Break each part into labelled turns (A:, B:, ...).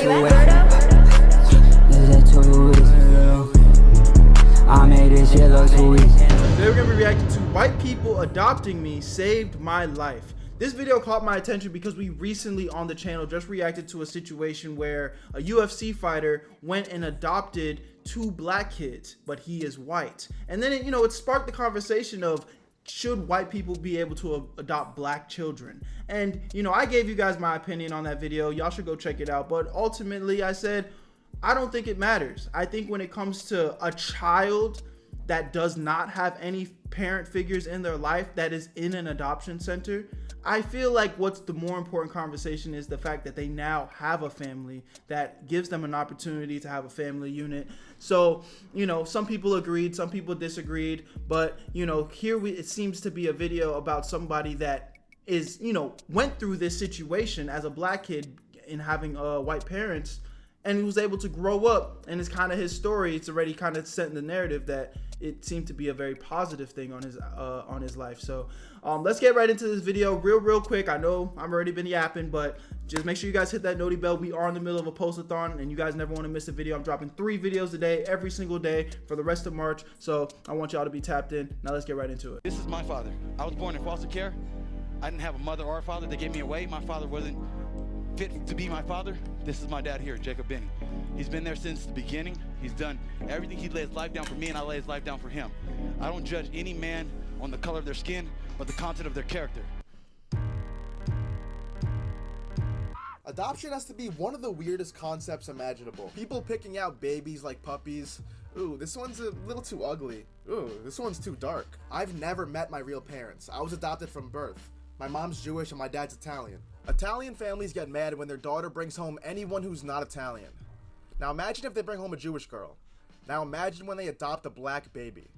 A: to it. I made this shit look too easy.
B: Today we're going to be reacting to White People Adopting Me Saved My Life. This video caught my attention because we recently on the channel just reacted to a situation where a UFC fighter went and adopted 2 black kids, but he is white. And then it sparked the conversation of, should white people be able to adopt black children? And I gave you guys my opinion on that video. Y'all should go check it out. But ultimately I said, I don't think it matters. I think when it comes to a child that does not have any parent figures in their life that is in an adoption center, I feel like what's the more important conversation is the fact that they now have a family that gives them an opportunity to have a family unit. So, some people agreed, some people disagreed, but here it seems to be a video about somebody that is, went through this situation as a black kid in having white parents, and he was able to grow up, and it's kind of his story. It's already kind of set in the narrative that it seemed to be a very positive thing on his life. So let's get right into this video real quick. I know I've already been yapping, but just make sure you guys hit that noti bell. We are in the middle of a post-a-thon, and you guys never want to miss a video. I'm dropping 3 videos a day, every single day for the rest of March. So I want y'all to be tapped in. Now let's get right into it.
C: This is my father. I was born in foster care. I didn't have a mother or a father. They gave me away. My father wasn't fit to be my father. This is my dad here, Jacob Benny. He's been there since the beginning. He's done everything. He laid his life down for me, and I lay his life down for him. I don't judge any man on the color of their skin, but the content of their character.
D: Adoption has to be one of the weirdest concepts imaginable. People picking out babies like puppies. Ooh, this one's a little too ugly. Ooh, this one's too dark. I've never met my real parents. I was adopted from birth. My mom's Jewish and my dad's Italian. Italian families get mad when their daughter brings home anyone who's not Italian. Now imagine if they bring home a Jewish girl. Now imagine when they adopt a black baby.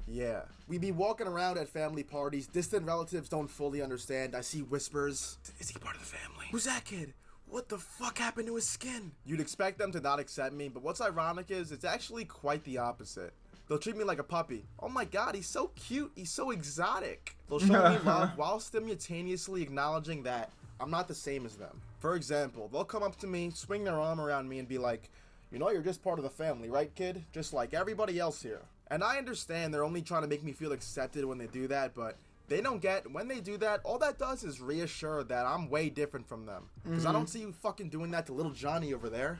D: Yeah. We be walking around at family parties, distant relatives don't fully understand. I see whispers. Is he part of the family? Who's that kid? What the fuck happened to his skin? You'd expect them to not accept me, but what's ironic is it's actually quite the opposite. They'll treat me like a puppy. Oh my god, he's so cute, he's so exotic. They'll show me love while simultaneously acknowledging that I'm not the same as them. For example, they'll come up to me, swing their arm around me and be like, you're just part of the family, right kid? Just like everybody else here. And I understand they're only trying to make me feel accepted when they do that, but they don't get, when they do that, all that does is reassure that I'm way different from them. Because I don't see you fucking doing that to little Johnny over there.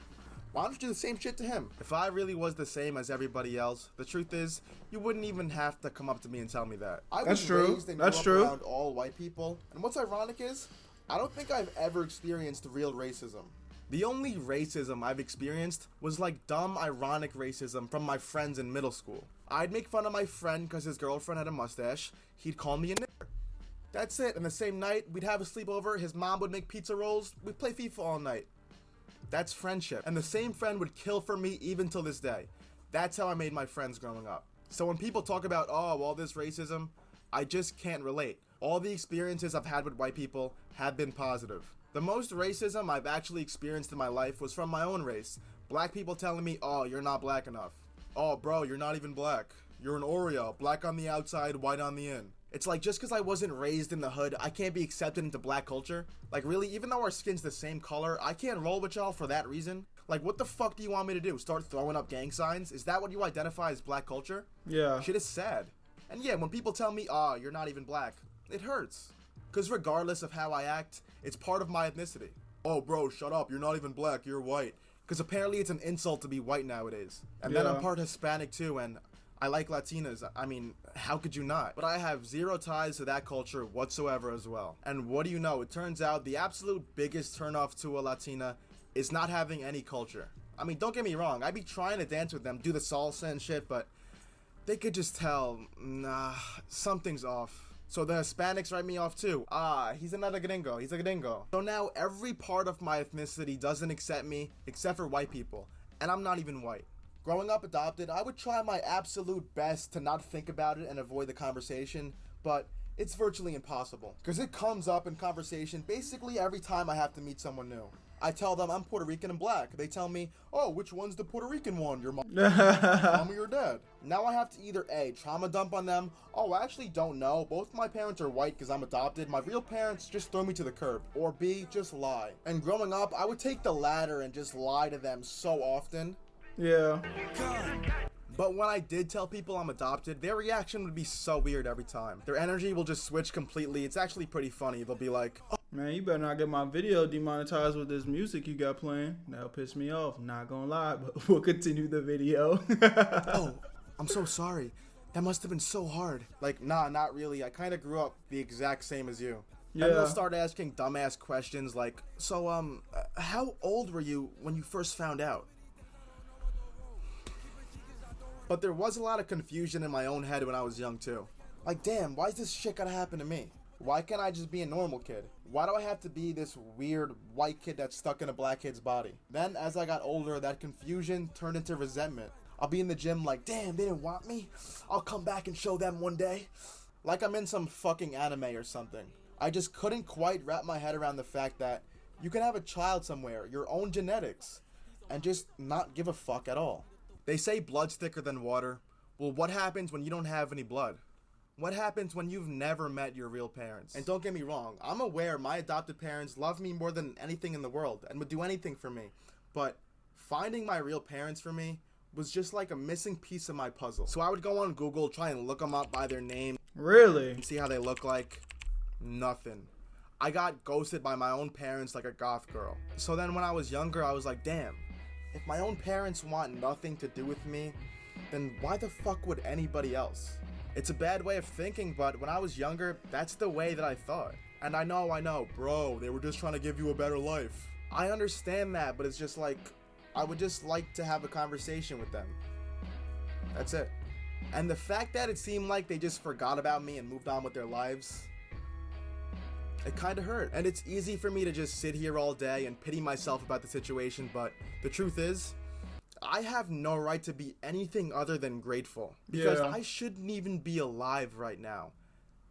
D: Why don't you do the same shit to him? If I really was the same as everybody else, the truth is, you wouldn't even have to come up to me and tell me that. I was raised and grew up around all white people, and what's ironic is, I don't think I've ever experienced real racism. The only racism I've experienced was like dumb, ironic racism from my friends in middle school. I'd make fun of my friend because his girlfriend had a mustache. He'd call me a nigger. That's it. And the same night, we'd have a sleepover. His mom would make pizza rolls. We'd play FIFA all night. That's friendship. And the same friend would kill for me even till this day. That's how I made my friends growing up. So when people talk about, oh, all this racism, I just can't relate. All the experiences I've had with white people have been positive. The most racism I've actually experienced in my life was from my own race. Black people telling me, oh, you're not black enough. Oh, bro, you're not even black. You're an Oreo, black on the outside, white on the in. It's like, just because I wasn't raised in the hood, I can't be accepted into black culture. Like, really, even though our skin's the same color, I can't roll with y'all for that reason. Like, what the fuck do you want me to do? Start throwing up gang signs? Is that what you identify as black culture?
B: Yeah.
D: Shit is sad. And yeah, when people tell me, oh, you're not even black, it hurts. Because regardless of how I act, it's part of my ethnicity. Oh, bro, shut up. You're not even black. You're white. Because apparently it's an insult to be white nowadays. And then I'm part Hispanic too, and I like Latinas. I mean, how could you not? But I have zero ties to that culture whatsoever as well. And what do you know? It turns out the absolute biggest turnoff to a Latina is not having any culture. I mean, don't get me wrong. I'd be trying to dance with them, do the salsa and shit, but they could just tell, nah, something's off. So the Hispanics write me off too. Ah, he's another gringo. He's a gringo. So now every part of my ethnicity doesn't accept me except for white people. And I'm not even white. Growing up adopted, I would try my absolute best to not think about it and avoid the conversation, but it's virtually impossible. Because it comes up in conversation basically every time I have to meet someone new. I tell them I'm Puerto Rican and black. They tell me, oh, which one's the Puerto Rican one? Your mom or your dad? Now I have to either A, trauma dump on them. Oh, I actually don't know. Both my parents are white because I'm adopted. My real parents just throw me to the curb. Or B, just lie. And growing up, I would take the latter and just lie to them so often.
B: Yeah.
D: But when I did tell people I'm adopted, their reaction would be so weird every time. Their energy will just switch completely. It's actually pretty funny. They'll be like, oh,
B: Man, you better not get my video demonetized with this music you got playing. That'll piss me off. Not gonna lie, but we'll continue the video.
D: oh, I'm so sorry. That must have been so hard. Like, nah, not really. I kind of grew up the exact same as you.
B: Yeah.
D: And they'll start asking dumbass questions like, so, how old were you when you first found out? But there was a lot of confusion in my own head when I was young too. Like, damn, why is this shit gonna happen to me? Why can't I just be a normal kid? Why do I have to be this weird white kid that's stuck in a black kid's body? Then, as I got older, that confusion turned into resentment. I'll be in the gym like, damn, they didn't want me? I'll come back and show them one day. Like I'm in some fucking anime or something. I just couldn't quite wrap my head around the fact that you can have a child somewhere, your own genetics, and just not give a fuck at all. They say blood's thicker than water. Well, what happens when you don't have any blood? What happens when you've never met your real parents? And don't get me wrong, I'm aware my adopted parents love me more than anything in the world and would do anything for me. But finding my real parents for me was just like a missing piece of my puzzle. So I would go on Google, try and look them up by their name.
B: Really?
D: And see how they look like. Nothing. I got ghosted by my own parents like a goth girl. So then when I was younger, I was like, damn, if my own parents want nothing to do with me, then why the fuck would anybody else? It's a bad way of thinking, but when I was younger, that's the way that I thought. And I know, bro, they were just trying to give you a better life. I understand that, but it's just like, I would just like to have a conversation with them. That's it. And the fact that it seemed like they just forgot about me and moved on with their lives, it kind of hurt. And it's easy for me to just sit here all day and pity myself about the situation, but the truth is, I have no right to be anything other than grateful. Because
B: Yeah.
D: I shouldn't even be alive right now.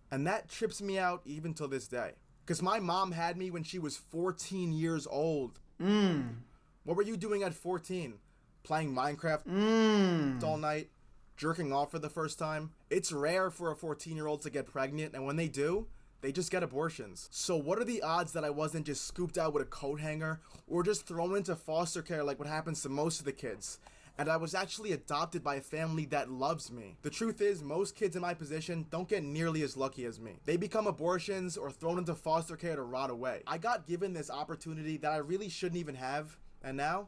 D: And that trips me out even till this day. Because my mom had me when she was 14 years old. What were you doing at 14? Playing Minecraft all night? Jerking off for the first time? It's rare for a 14-year-old to get pregnant, and when they do, they just get abortions. So what are the odds that I wasn't just scooped out with a coat hanger or just thrown into foster care like what happens to most of the kids? And I was actually adopted by a family that loves me. The truth is, most kids in my position don't get nearly as lucky as me. They become abortions or thrown into foster care to rot away. I got given this opportunity that I really shouldn't even have, and now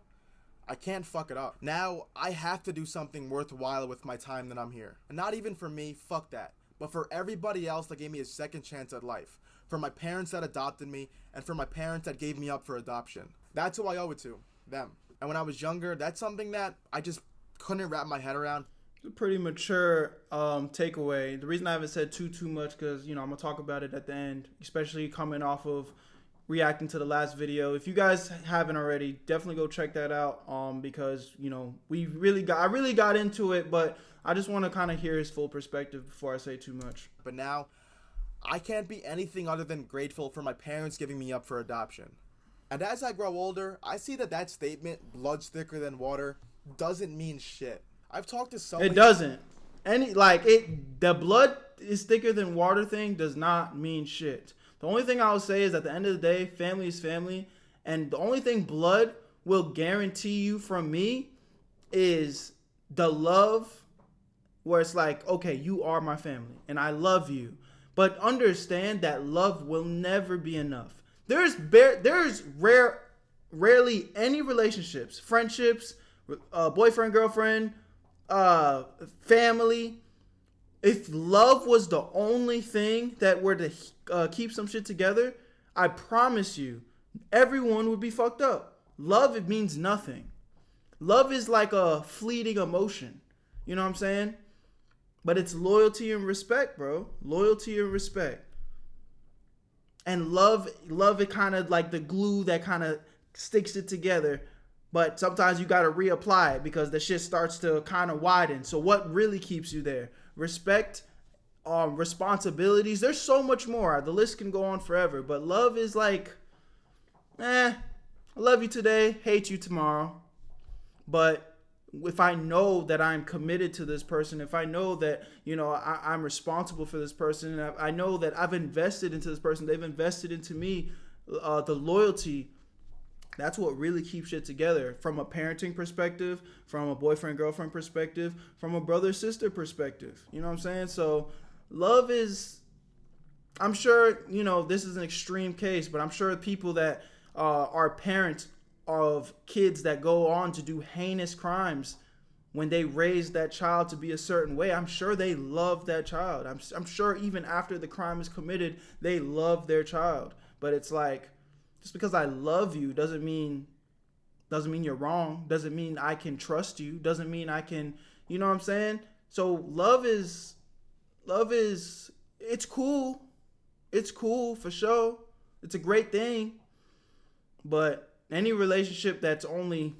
D: I can't fuck it up. Now I have to do something worthwhile with my time that I'm here. And not even for me, fuck that, but for everybody else that gave me a second chance at life. For my parents that adopted me, and for my parents that gave me up for adoption. That's who I owe it to, them. And when I was younger, that's something that I just couldn't wrap my head around.
B: It's a pretty mature takeaway. The reason I haven't said too much, because, you know, I'm going to talk about it at the end, especially coming off of reacting to the last video. If you guys haven't already, definitely go check that out, because, you know, I really got into it, but I just want to kind of hear his full perspective before I say too much.
D: But now, I can't be anything other than grateful for my parents giving me up for adoption. And as I grow older, I see that statement, blood's thicker than water, doesn't mean shit. I've talked to someone.
B: It doesn't. The blood is thicker than water thing does not mean shit. The only thing I will say is at the end of the day, family is family. And the only thing blood will guarantee you from me is the love, where it's like, okay, you are my family and I love you. But understand that love will never be enough. There's rarely any relationships, friendships, boyfriend, girlfriend, family. If love was the only thing that were to keep some shit together, I promise you, everyone would be fucked up. Love, it means nothing. Love is like a fleeting emotion. You know what I'm saying? But it's loyalty and respect, bro. Loyalty and respect. And love it kind of like the glue that kind of sticks it together. But sometimes you got to reapply it because the shit starts to kind of widen. So what really keeps you there? Respect, responsibilities. There's so much more. The list can go on forever. But love is like, I love you today, hate you tomorrow. But if I know that I'm committed to this person, if I know that, you know, I'm responsible for this person, and I know that I've invested into this person, they've invested into me, the loyalty, that's what really keeps it together from a parenting perspective, from a boyfriend-girlfriend perspective, from a brother-sister perspective. You know what I'm saying? So love is, I'm sure, you know, this is an extreme case, but I'm sure people that are parents of kids that go on to do heinous crimes, when they raise that child to be a certain way, I'm sure they love that child. I'm sure even after the crime is committed, they love their child. But it's like, just because I love you doesn't mean you're wrong. Doesn't mean I can trust you. Doesn't mean I can, you know what I'm saying? So love is, it's cool. It's cool for sure. It's a great thing. But any relationship that's only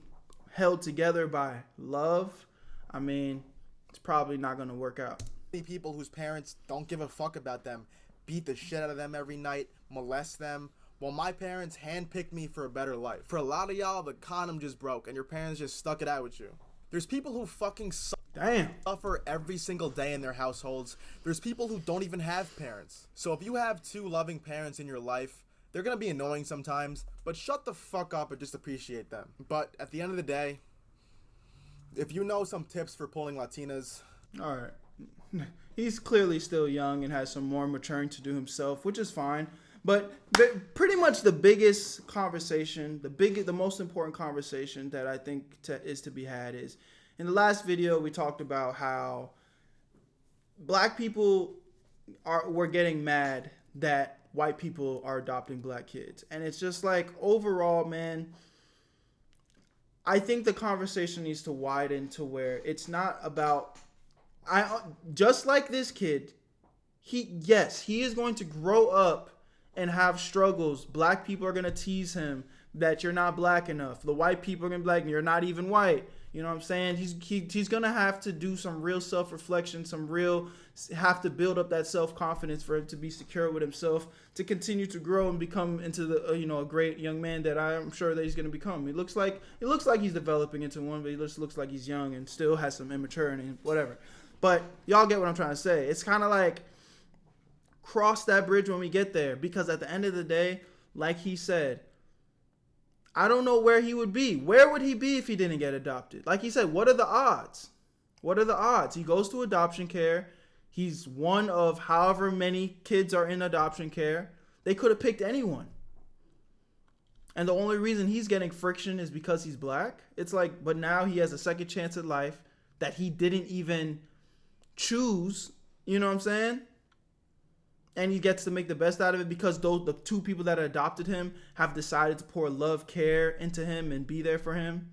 B: held together by love, I mean, it's probably not going to work out.
D: People whose parents don't give a fuck about them, beat the shit out of them every night, molest them. Well, my parents handpicked me for a better life. For a lot of y'all, the condom just broke and your parents just stuck it out with you. There's people who fucking suffer every single day in their households. There's people who don't even have parents. So if you have two loving parents in your life, they're gonna be annoying sometimes, but shut the fuck up and just appreciate them. But at the end of the day, if you know some tips for pulling Latinas...
B: Alright. He's clearly still young and has some more maturing to do himself, which is fine. But pretty much the biggest conversation, the most important conversation that I think is to be had is, in the last video we talked about how black people were getting mad that white people are adopting black kids. And it's just like, overall, man, I think the conversation needs to widen to where it's not about, just like this kid, he is going to grow up and have struggles. Black people are going to tease him that you're not black enough. The white people are going to be like, you're not even white. You know what I'm saying? He's going to have to do some real self-reflection, have to build up that self-confidence for him to be secure with himself, to continue to grow and become into the, a great young man that I'm sure that he's going to become. It looks like he's developing into one, but he just looks like he's young and still has some immaturity and whatever. But y'all get what I'm trying to say. It's kind of like, cross that bridge when we get there, because at the end of the day, like he said, I don't know where he would be. Where would he be if he didn't get adopted? Like he said, what are the odds? What are the odds? He goes to adoption care. He's one of however many kids are in adoption care. They could have picked anyone. And the only reason he's getting friction is because he's black. It's like, but now he has a second chance at life that he didn't even choose. You know what I'm saying? And he gets to make the best out of it because the two people that adopted him have decided to pour love, care into him and be there for him.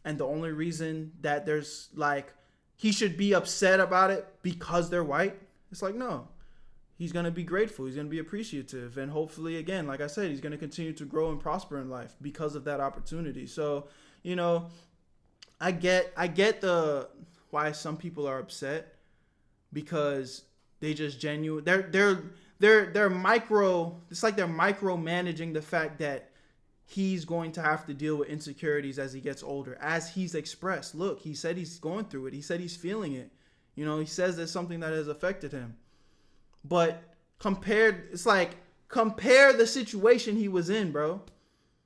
B: And the only reason that there's like, he should be upset about it because they're white, it's like, no. He's going to be grateful. He's going to be appreciative. And hopefully, again, like I said, he's going to continue to grow and prosper in life because of that opportunity. So, I get why some people are upset, because they just they're micro, it's like they're micromanaging the fact that he's going to have to deal with insecurities as he gets older, as he's expressed. Look, he said he's going through it. He said he's feeling it. He says there's something that has affected him. But compare the situation he was in, bro.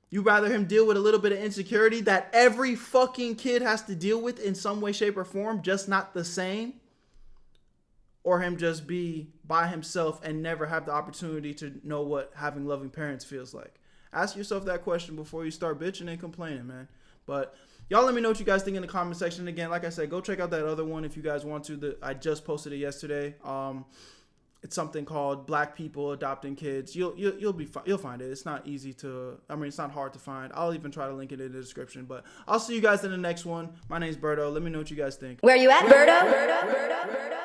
B: You rather him deal with a little bit of insecurity that every fucking kid has to deal with in some way, shape, or form, just not the same? Or him just be by himself and never have the opportunity to know what having loving parents feels like? Ask yourself that question before you start bitching and complaining, man. But y'all let me know what you guys think in the comment section. Again, like I said, go check out that other one if you guys want to. I just posted it yesterday. It's something called Black People Adopting Kids. You'll find it. It's not easy to, it's not hard to find. I'll even try to link it in the description. But I'll see you guys in the next one. My name's Berto. Let me know what you guys think.
E: Where you at, Berto?